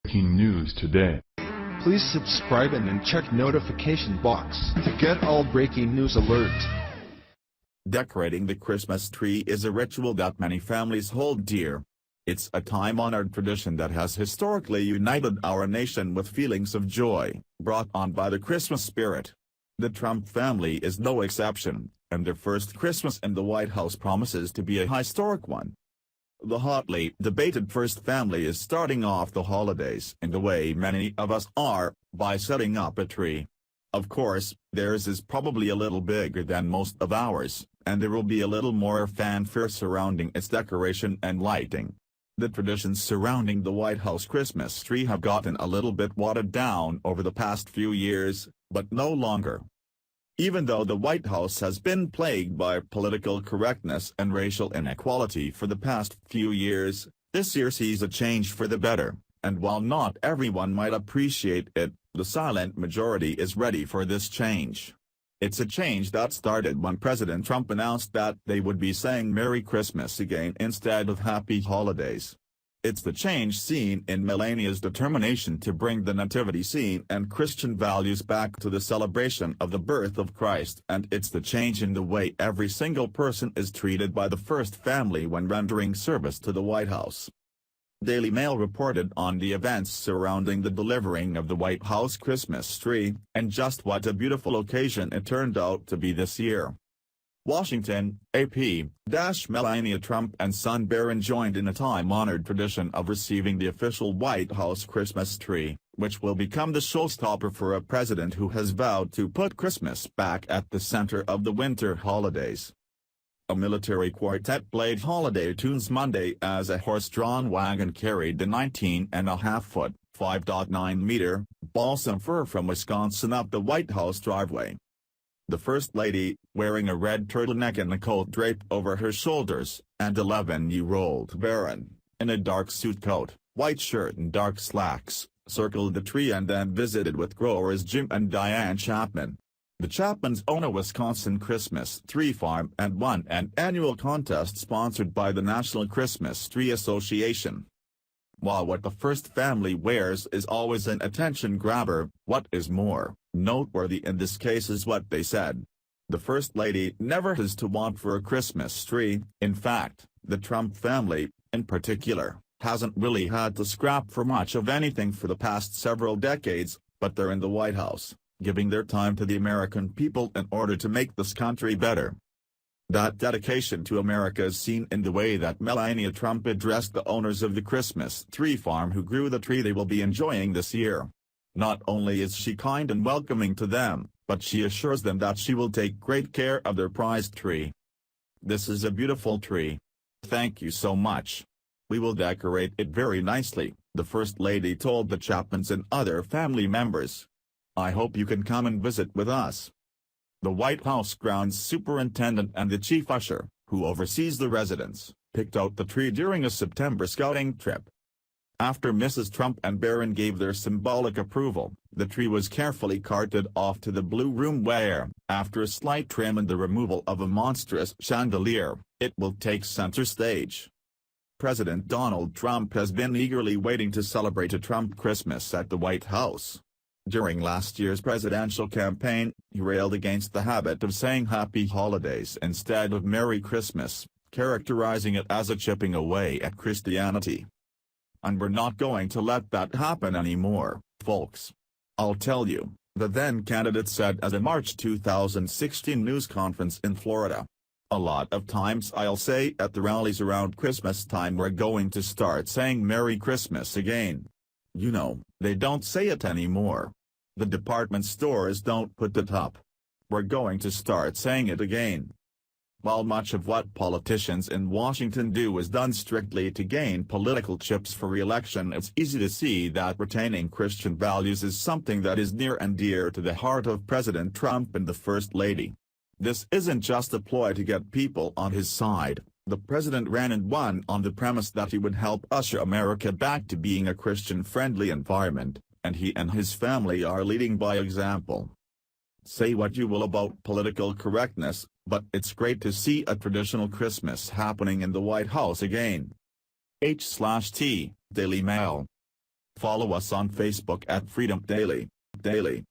Breaking news today. Please subscribe and then check notification box to get all breaking news alerts. Decorating the Christmas tree is a ritual that many families hold dear. It's a time-honored tradition that has historically united our nation with feelings of joy, brought on by the Christmas spirit. The Trump family is no exception, and their first Christmas in the White House promises to be a historic one. The hotly debated first family is starting off the holidays in the way many of us are, by setting up a tree. Of course, theirs is probably a little bigger than most of ours, and there will be a little more fanfare surrounding its decoration and lighting. The traditions surrounding the White House Christmas tree have gotten a little bit watered down over the past few years, but no longer. Even though the White House has been plagued by political correctness and racial inequality for the past few years, this year sees a change for the better, and while not everyone might appreciate it, the silent majority is ready for this change. It's a change that started when President Trump announced that they would be saying Merry Christmas again instead of Happy Holidays. It's the change seen in Melania's determination to bring the nativity scene and Christian values back to the celebration of the birth of Christ, and it's the change in the way every single person is treated by the first family when rendering service to the White House. Daily Mail reported on the events surrounding the delivering of the White House Christmas tree, and just what a beautiful occasion it turned out to be this year. Washington, AP, Melania Trump and son Barron joined in a time-honored tradition of receiving the official White House Christmas tree, which will become the showstopper for a president who has vowed to put Christmas back at the center of the winter holidays. A military quartet played holiday tunes Monday as a horse-drawn wagon carried the 19.5-foot, 5.9-meter, balsam fir from Wisconsin up the White House driveway. The First Lady, wearing a red turtleneck and a coat draped over her shoulders, and 11-year-old Barron, in a dark suit coat, white shirt and dark slacks, circled the tree and then visited with growers Jim and Diane Chapman. The Chapmans own a Wisconsin Christmas tree farm and won an annual contest sponsored by the National Christmas Tree Association. While what the first family wears is always an attention grabber, what is more noteworthy in this case is what they said. The First Lady never has to want for a Christmas tree. In fact, the Trump family, in particular, hasn't really had to scrap for much of anything for the past several decades, but they're in the White House, giving their time to the American people in order to make this country better. That dedication to America is seen in the way that Melania Trump addressed the owners of the Christmas tree farm who grew the tree they will be enjoying this year. Not only is she kind and welcoming to them, but she assures them that she will take great care of their prized tree. "This is a beautiful tree. Thank you so much. We will decorate it very nicely," the First Lady told the Chapmans and other family members. "I hope you can come and visit with us." The White House grounds superintendent and the chief usher, who oversees the residence, picked out the tree during a September scouting trip. After Mrs. Trump and Barron gave their symbolic approval, the tree was carefully carted off to the Blue Room where, after a slight trim and the removal of a monstrous chandelier, it will take center stage. President Donald Trump has been eagerly waiting to celebrate a Trump Christmas at the White House. During last year's presidential campaign, he railed against the habit of saying Happy Holidays instead of Merry Christmas, characterizing it as a chipping away at Christianity. "And we're not going to let that happen anymore, folks. I'll tell you," the then candidate said at a March 2016 news conference in Florida. "A lot of times I'll say at the rallies around Christmas time we're going to start saying Merry Christmas again. You know, they don't say it anymore. The department stores don't put it up. We're going to start saying it again." While much of what politicians in Washington do is done strictly to gain political chips for re-election, it's easy to see that retaining Christian values is something that is near and dear to the heart of President Trump and the First Lady. This isn't just a ploy to get people on his side. The president ran and won on the premise that he would help usher America back to being a Christian-friendly environment, and he and his family are leading by example. Say what you will about political correctness, but it's great to see a traditional Christmas happening in the White House again. H/T, Daily Mail. Follow us on Facebook at Freedom Daily.